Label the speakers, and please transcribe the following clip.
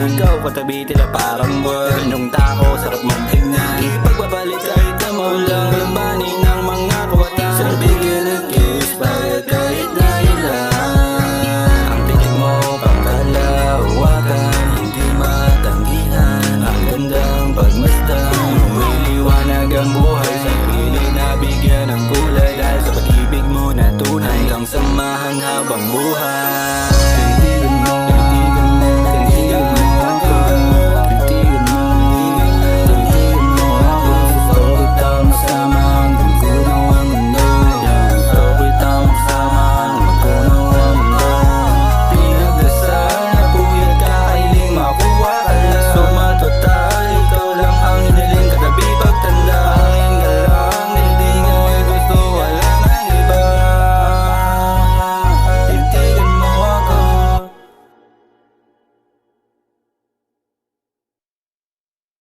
Speaker 1: Ikaw katabi tila parang word Ganong tako, sarap mong tignan Ipagbabalik kahit na maulang Labanin ng mga kawatan Sa bigyan ng kiss Pagkat kahit dahilan Ang titig mo pangkalawakan Hindi matanggihan Ang gandang pagmasdan Umiliwanag ang buhay Sa piling na bigyan ng kulay Dahil sa pag-ibig mo na tunay Hanggang samahan habang buhay.